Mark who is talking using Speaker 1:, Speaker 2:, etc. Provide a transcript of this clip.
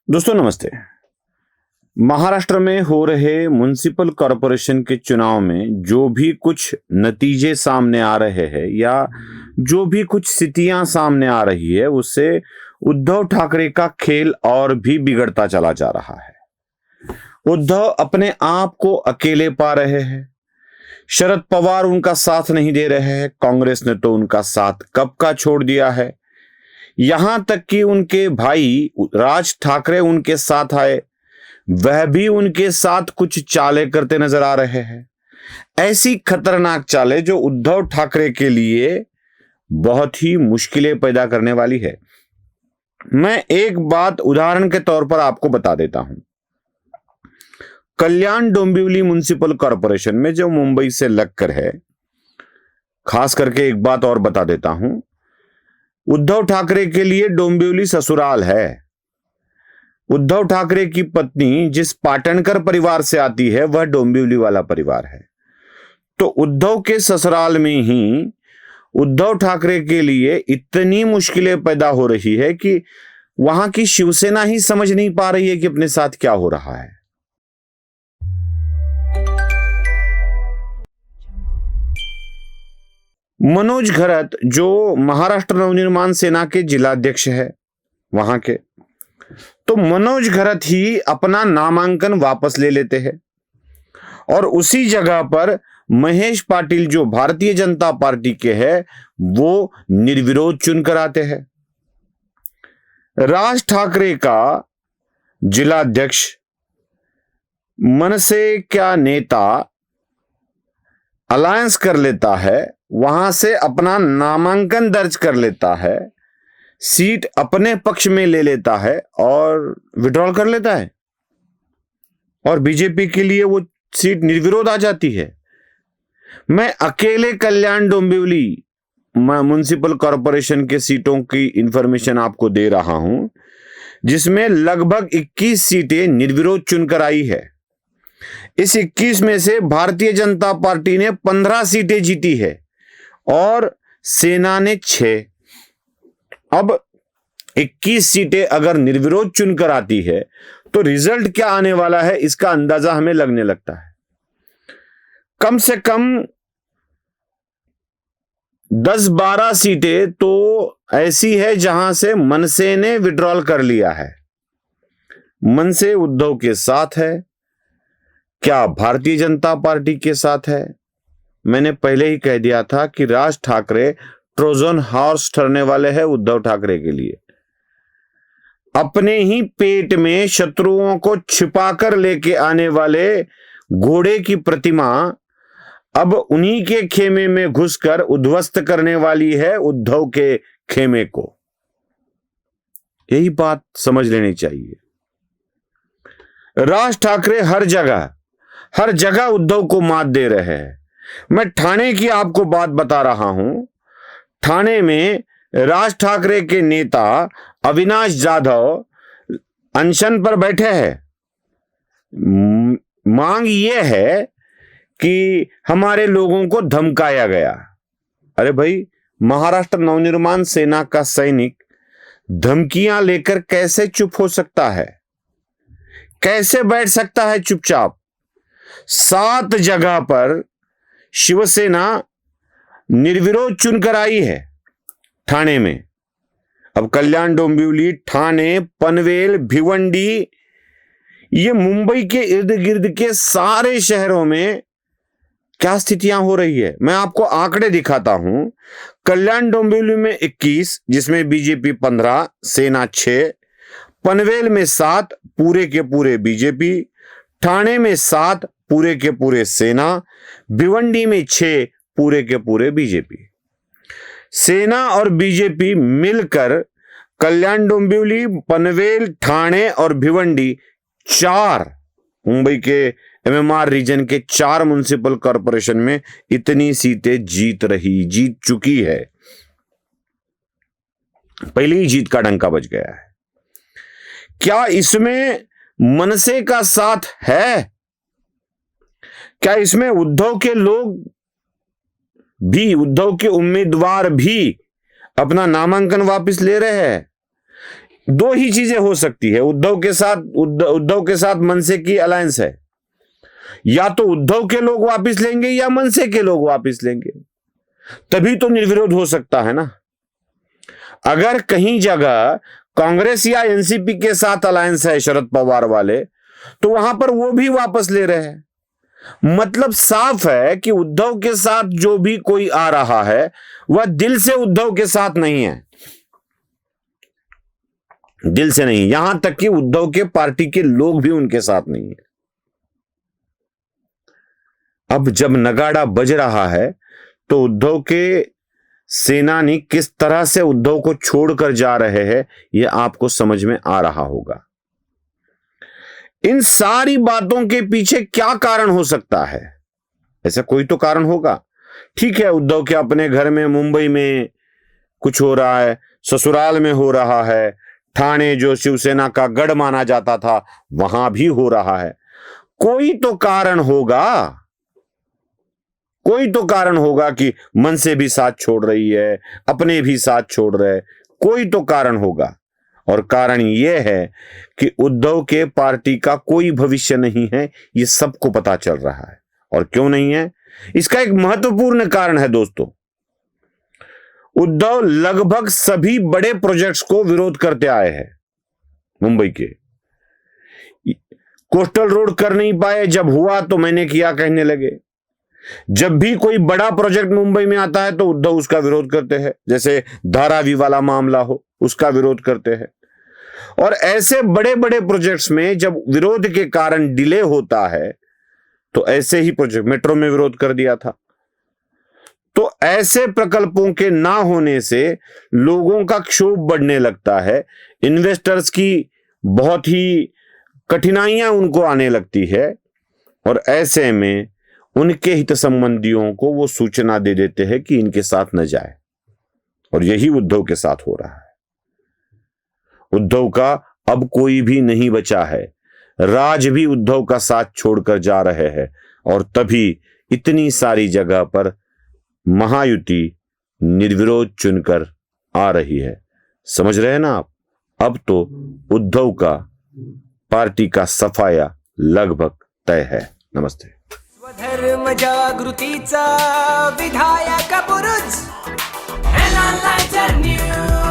Speaker 1: दोस्तों नमस्ते। महाराष्ट्र में हो रहे म्युनिसिपल कॉरपोरेशन के चुनाव में जो भी कुछ नतीजे सामने आ रहे हैं या जो भी कुछ स्थितियां सामने आ रही है उससे उद्धव ठाकरे का खेल और भी बिगड़ता चला जा रहा है। उद्धव अपने आप को अकेले पा रहे हैं। शरद पवार उनका साथ नहीं दे रहे हैं। कांग्रेस ने तो उनका साथ कब का छोड़ दिया है। यहां तक कि उनके भाई राज ठाकरे उनके साथ आए, वह भी उनके साथ कुछ चालें करते नजर आ रहे हैं। ऐसी खतरनाक चालें जो उद्धव ठाकरे के लिए बहुत ही मुश्किलें पैदा करने वाली है। मैं एक बात उदाहरण के तौर पर आपको बता देता हूं। कल्याण डोंबिवली म्युनिसिपल कॉरपोरेशन में जो मुंबई से लगकर है, खास करके एक बात और बता देता हूं, उद्धव ठाकरे के लिए डोंबिवली ससुराल है। उद्धव ठाकरे की पत्नी जिस पाटणकर परिवार से आती है वह डोंबिवली वाला परिवार है। तो उद्धव के ससुराल में ही उद्धव ठाकरे के लिए इतनी मुश्किलें पैदा हो रही है कि वहां की शिवसेना ही समझ नहीं पा रही है कि अपने साथ क्या हो रहा है। मनोज घरत जो महाराष्ट्र नवनिर्माण सेना के जिलाध्यक्ष है वहां के, तो मनोज घरत ही अपना नामांकन वापस ले लेते हैं और उसी जगह पर महेश पाटिल जो भारतीय जनता पार्टी के हैं वो निर्विरोध चुनकर आते हैं। राज ठाकरे का जिलाध्यक्ष मनसे का नेता अलायंस कर लेता है, वहां से अपना नामांकन दर्ज कर लेता है, सीट अपने पक्ष में ले लेता है और विड्रॉल कर लेता है और बीजेपी के लिए वो सीट निर्विरोध आ जाती है। मैं अकेले कल्याण डोंबिवली म्युनिसिपल कॉरपोरेशन के सीटों की इंफॉर्मेशन आपको दे रहा हूं, जिसमें लगभग 21 सीटें निर्विरोध चुनकर आई है। इस 21 में से भारतीय जनता पार्टी ने 15 सीटें जीती है और सेना ने 6। अब 21 सीटें अगर निर्विरोध चुनकर आती है तो रिजल्ट क्या आने वाला है इसका अंदाजा हमें लगने लगता है। कम से कम 10-12 सीटें तो ऐसी है जहां से मनसे ने विड्रॉल कर लिया है। मनसे उद्धव के साथ है, क्या भारतीय जनता पार्टी के साथ है? मैंने पहले ही कह दिया था कि राज ठाकरे ट्रोजन हॉर्स ठहरने वाले हैं उद्धव ठाकरे के लिए। अपने ही पेट में शत्रुओं को छिपाकर लेके आने वाले घोड़े की प्रतिमा अब उन्हीं के खेमे में घुसकर उद्ध्वस्त करने वाली है उद्धव के खेमे को। यही बात समझ लेनी चाहिए। राज ठाकरे हर जगह उद्धव को मात दे रहे हैं। मैं ठाणे की आपको बात बता रहा हूं। ठाणे में राज ठाकरे के नेता अविनाश जाधव अनशन पर बैठे हैं। मांग यह है कि हमारे लोगों को धमकाया गया। अरे भाई, महाराष्ट्र नवनिर्माण सेना का सैनिक धमकियां लेकर कैसे चुप हो सकता है? कैसे बैठ सकता है चुपचाप? 7 जगह पर शिवसेना निर्विरोध चुनकर आई है ठाणे में। अब कल्याण डोंबिवली, ठाणे, पनवेल, भिवंडी, ये मुंबई के इर्द गिर्द के सारे शहरों में क्या स्थितियां हो रही है मैं आपको आंकड़े दिखाता हूं। कल्याण डोंबिवली में 21, जिसमें बीजेपी 15, सेना 6, पनवेल में 7 पूरे के पूरे बीजेपी, ठाणे में 7 पूरे के पूरे सेना, भिवंडी में 6 पूरे के पूरे बीजेपी। सेना और बीजेपी मिलकर कल्याण डोंबिवली, पनवेल, ठाणे और भिवंडी 4 मुंबई के एमएमआर रीजन के 4 म्युनिसिपल कॉरपोरेशन में इतनी सीटें जीत चुकी है। पहले ही जीत का डंका बज गया है। क्या इसमें मनसे का साथ है? क्या इसमें उद्धव के लोग भी, उद्धव के उम्मीदवार भी अपना नामांकन वापस ले रहे हैं? दो ही चीजें हो सकती है, उद्धव के साथ मनसे की अलायंस है, या तो उद्धव के लोग वापस लेंगे या मनसे के लोग वापस लेंगे, तभी तो निर्विरोध हो सकता है ना। अगर कहीं जगह कांग्रेस या एनसीपी के साथ अलायंस है शरद पवार वाले, तो वहां पर वो भी वापस ले रहे हैं। मतलब साफ है कि उद्धव के साथ जो भी कोई आ रहा है वह दिल से उद्धव के साथ नहीं है, दिल से नहीं, यहां तक कि उद्धव के पार्टी के लोग भी उनके साथ नहीं है। अब जब नगाड़ा बज रहा है तो उद्धव के सेनानी किस तरह से उद्धव को छोड़कर जा रहे हैं यह आपको समझ में आ रहा होगा। इन सारी बातों के पीछे क्या कारण हो सकता है? ऐसा कोई तो कारण होगा। ठीक है, उद्धव के अपने घर में मुंबई में कुछ हो रहा है, ससुराल में हो रहा है, ठाणे जो शिवसेना का गढ़ माना जाता था वहां भी हो रहा है। कोई तो कारण होगा, कोई तो कारण होगा कि मनसे भी साथ छोड़ रही है, अपने भी साथ छोड़ रहे, कोई तो कारण होगा। और कारण यह है कि उद्धव के पार्टी का कोई भविष्य नहीं है, यह सबको पता चल रहा है। और क्यों नहीं है? इसका एक महत्वपूर्ण कारण है दोस्तों, उद्धव लगभग सभी बड़े प्रोजेक्ट्स को विरोध करते आए हैं। मुंबई के कोस्टल रोड कर नहीं पाए, जब हुआ तो मैंने किया कहने लगे। जब भी कोई बड़ा प्रोजेक्ट मुंबई में आता है तो उद्धव उसका विरोध करते हैं, जैसे धारावी वाला मामला हो उसका विरोध करते हैं। और ऐसे बड़े बड़े प्रोजेक्ट्स में जब विरोध के कारण डिले होता है, तो ऐसे ही प्रोजेक्ट मेट्रो में विरोध कर दिया था, तो ऐसे प्रकल्पों के ना होने से लोगों का क्षोभ बढ़ने लगता है, इन्वेस्टर्स की बहुत ही कठिनाइयां उनको आने लगती है, और ऐसे में उनके हित संबंधियों को वो सूचना दे देते हैं कि इनके साथ न जाए। और यही उद्धव के साथ हो रहा है। उद्धव का अब कोई भी नहीं बचा है, राज भी उद्धव का साथ छोड़कर जा रहे हैं, और तभी इतनी सारी जगह पर महायुति निर्विरोध चुनकर आ रही है। समझ रहे हैं ना आप? अब तो उद्धव का पार्टी का सफाया लगभग तय है। नमस्ते।
Speaker 2: स्वधर्म जागृतीचा विधायक बुरुज, NLighter News।